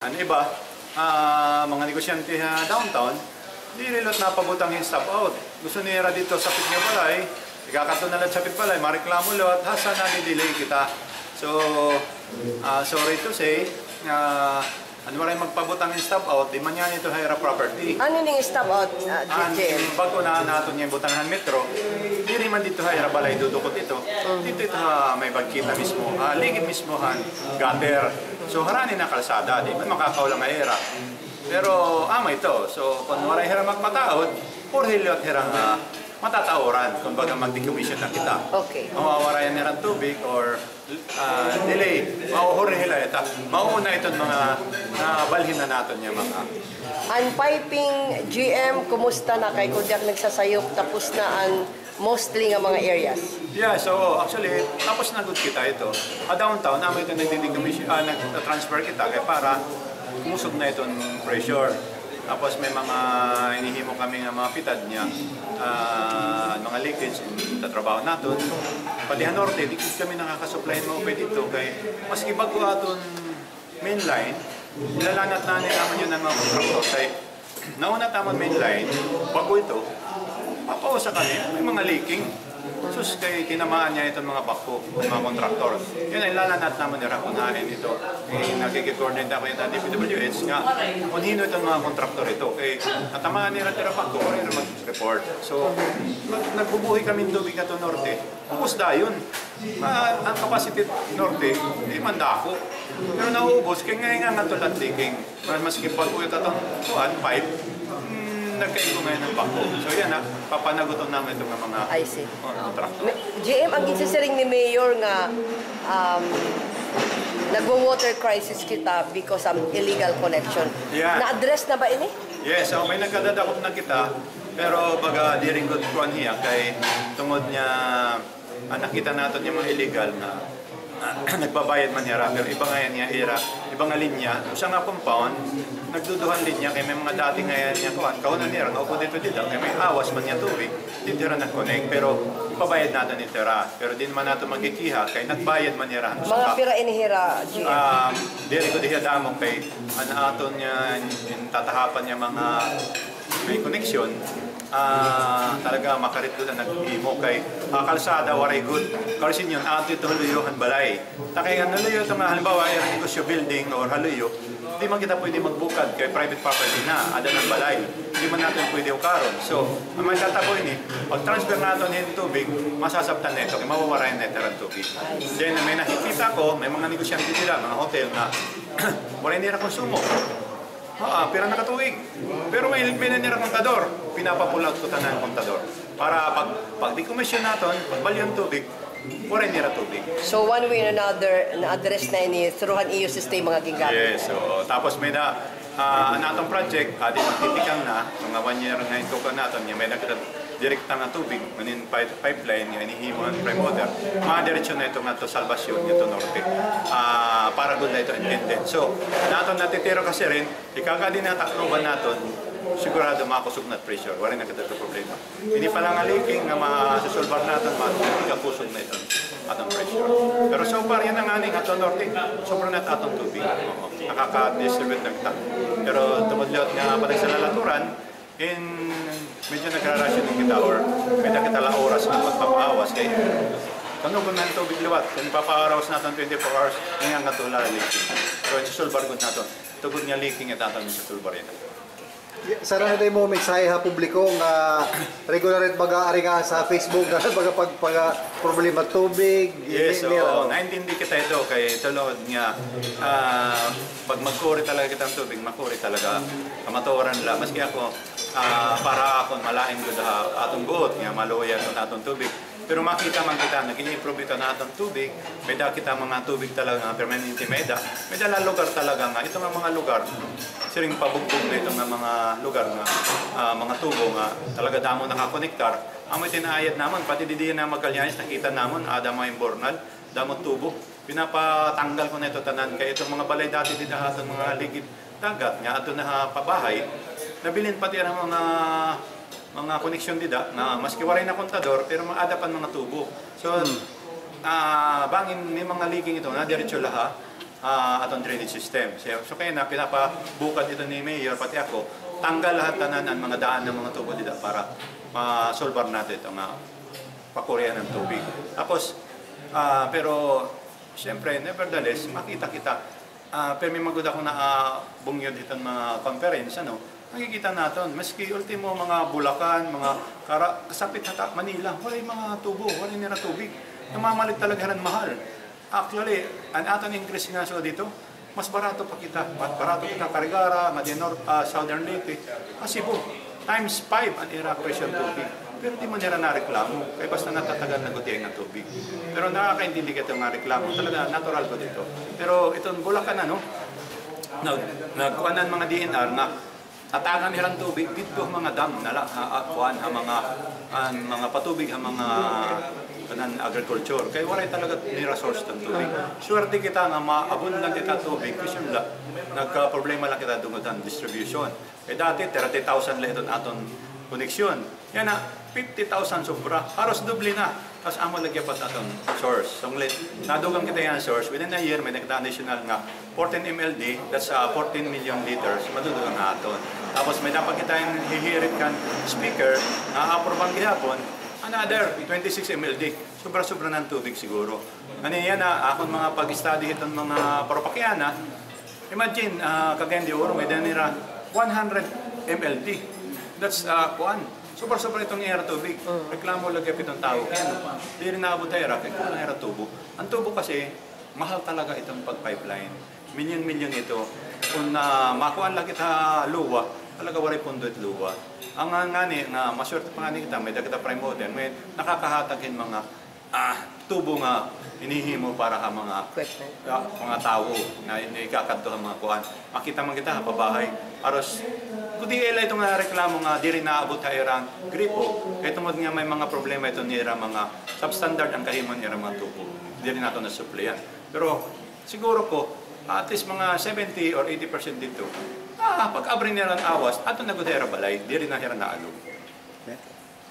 Ang iba, mga negosyante downtown, di rilot na pabutang yung stop out. Gusto nila dito sa Pitnyo Balay, ikakato na lang sa Pitpalay, mareklamo lot, hasa na di-delay kita. So, sorry to say, ano rin magpabutang yung stop out, di man yan ito hire property. Ano yung stop out, Ang bago na nato niya yung butangan metro, di rin man dito hire balay dudukot ito. Dito ito may pagkita mismo, ligid mismo gutter. So haranin na kalsada, di man makakaulang hira. Pero ama ito, so kung waray hira magmataod, or hilot hirang matatauran kung baga mag-decommission na kita. Okay. Mawawarayan nila tubig or delay, mauhuri nila ito. Mauna itong mga balhin na natin niya mga. Ang piping GM, kumusta na kay Kudyak nagsasayop, tapos na ang mostly nga mga areas? Yeah, so actually, tapos na good kita ito. Downtown, namin ito nag-transfer kita kaya para kumusog na itong pressure. Tapos may mga inihimo kami ng mga pitad niya, mga leakage, tatrabaho natin. Palihan Norte, di kami nakakasupply ng OPE dito kay maski bago aton mainline, ilalanat na naman yun ng mga contractor. Kaya nauna tamang mainline, bago ito, papao sa kanya, may mga leaking. Sus, kay tinamaan niya itong mga bako, mga kontraktor. Yun ay lalanat naman nila kung hain ito. Nagkikikoordinate ako yung DPWH nga, kung hino itong mga kontraktor ito. Kaya natamaan nila tira bako, kaya mag-report. So, nagbubuhay kami tubig na ito norte. Ubus da yun. Ang capacity norte, hindi man dako. Pero nauubos, kaya ngayon nga tulad leaking. Maski pag-uwi ito itong pipe, nagkain ko ngayon ng bako. So yan papanagutan namin itong mga kontraktor. GM, ang insisiring ni Mayor nga nagwo-water crisis kita because of illegal connection. Yeah. Na-address na ba ini? Yes, so may nagkadadakop na kita, pero baga di rin good kuhan hiya kay tungod niya nakita natin yung mga illegal na nagbabayad man niya pero iba nga yan niya ira, iba nga linya. Sa nga compound, nagduduhan linya kay may mga dati nga yan niya kaunan niya, naupo dito kay may awas man niya tubig, dito rin nag-connect, pero ipabayad natin ito pero di naman natin magikiha kay nagbayad man niya. Mga pira inihira, GM? Diri ko diya damong kay aton niya, tatahapan niya mga may connection. Talaga makarit doon na nag-imo kay kalsada waray good kasi yun ato ito haluyuhan balay takay nga haluyo ito nga halimbawa ay negosyo building or haluyo hindi man kita pwede magbukad kay private property na ada ng balay hindi man natin pwede ukaron so ang may tatabo ini pag transfer natin yung tubig masasabtan na ito kaya mawawarayan na ito ang tubig then may nakikita ko may mga negosyante nila mga hotel na waray nila konsumo pira nakatuig. Pero may nira kontador. Pinapapulat ko tanan kontador. Para pag decommission natin, pagbalyon tubig, wala nira tubig. So one way or another, na-address na ini through an EU system mga gingamit? Yes. So, tapos may natong project, di magtitikang na, mga 1 year na ito ka natin, may nakita direkta na tubig, manin pipeline, yung inihimo ang prime water, mga diretsyon na ito nga ito, salvasyon, ito norte. Para good na ito intended. So, natin natitiro kasi rin, ikakadi na takloban natin, sigurado makakusog na pressure, wala na kita ito problema. Hindi pa lang leaking na masusolvar natin, makakusog na ito atong pressure. Pero so far, yan ang aning atong norte, sobrang na atong tubig. Nakaka-distribute ng tank. Pero tumudlot nga pala sa lalaturan, medyo nagrarasyon ng kita or may nakita lang oras na magpapaawas kaya kanugon na tubig liwat kung ipaparawas natin 24 hours ngayon nga tula leaking so isusulbar good natin tugod nga leaking at natin isusulbar yun. Sarang na mo mensahe ha publiko nga regular rin mag-aari nga sa Facebook nga pag problema tubig. Yes, so naintindi kita ito kay tulad nga pag magkuri talaga kitang tubig, makuri talaga kamatuoran lang. Maski ako para ako malain ko atong buot nga maluya ko natong tubig. Pero makita man kita, nag-i-improve ito na atong tubig, may kita mga tubig talaga nga permanente may dala lugar talaga nga. Ito nga mga lugar, siring pabugbog na itong mga lugar nga, mga tubo nga, talaga damo nakakonektar. Ang may tinaayad naman, pati didiyan na Magallanes, nakita naman, ada mga imbornal, damo tubo. Pinapatanggal ko na ito tanan, kaya itong mga balay dati dito atong mga ligid dagat, nga ato na pabahay, nabilin pati ang mga koneksyon dida na maski waray na kontador pero maadapan mga tubo. So bangin ni mga leaking ito na diretso laha atong drainage system. So kaya na pinapabukad ito ni Mayor, pati ako, tanggal lahat tanan ang mga daan ng mga tubo dito para ma-solvar natin itong pakurya ng tubig. Tapos, pero siyempre, nevertheless, makita kita. Pero may magod ako na bungyod dito mga conference, nakikita natin, maski ultimo mga Bulacan, mga kasapit na Manila, wala yung mga tubo, wala yung nila tubig. Namamalit talaga ng mahal. Actually, ang aton increase nga so dito, mas barato pa kita. Mas barato kita Carigara, Southern Leyte, Cebu. Times 5 ang era pressure tubig. Pero di mo nila nareklamo, kaya basta natatagal na gutiyay ng tubig. Pero nakakaintindi ka itong reklamo, talaga natural ko dito. Pero itong Bulacan nagkuhanan mga DNR na atagan nilang tubig dito mga dam na lang kuan ang mga patubig ang mga agriculture kay wala talaga ni resource ng tubig. Swerte kita nga maabundan kita tubig kasi nagka-problema lang kita dungutan distribution. Dati 30,000 lang itong aton koneksyon. Yan na 50,000 sobra. Halos doble na. Tapos amo lagyan pa aton source. So nadugang kita yan source within a year may nagka-additional nga 14 MLD, that's 14 million liters, madudugang na aton. Tapos may dapat kita yung hihirit kan speaker na aprobang gihapon, another 26 MLD. Sobra-sobra ng tubig siguro. Ano yan akong mga pag-study itong mga propakyana, imagine, Cagayan de Oro, may danira 100 MLD. That's sobra-sobra itong era tubig. Reklamo lagi itong tao. Kaya di rin naabot tayo, kaya kung era tubo. Ang tubo kasi, mahal talaga itong pag-pipeline. Milyon-milyon ito. Kung makuhaan lang kita luwa, talaga walay pundo at luwa. Ang nga maswerte pa nga kita, may dagita prime model, may nakakahatagin mga tubo nga inihimo para sa mga tao na ikakadto ang mga kuhan. Makita man kita pabahay. Aros, kundi ila itong reklamo nga di rin naabot sa irang gripo. Kaya tungod nga may mga problema ito nila mga substandard ang kahimon nila mga tubo. Di rin nato na-supplyan. Pero siguro ko, at least mga 70 or 80% dito, pag-abring nila ang awas, ato nagudera balay, di rin na hira na alog.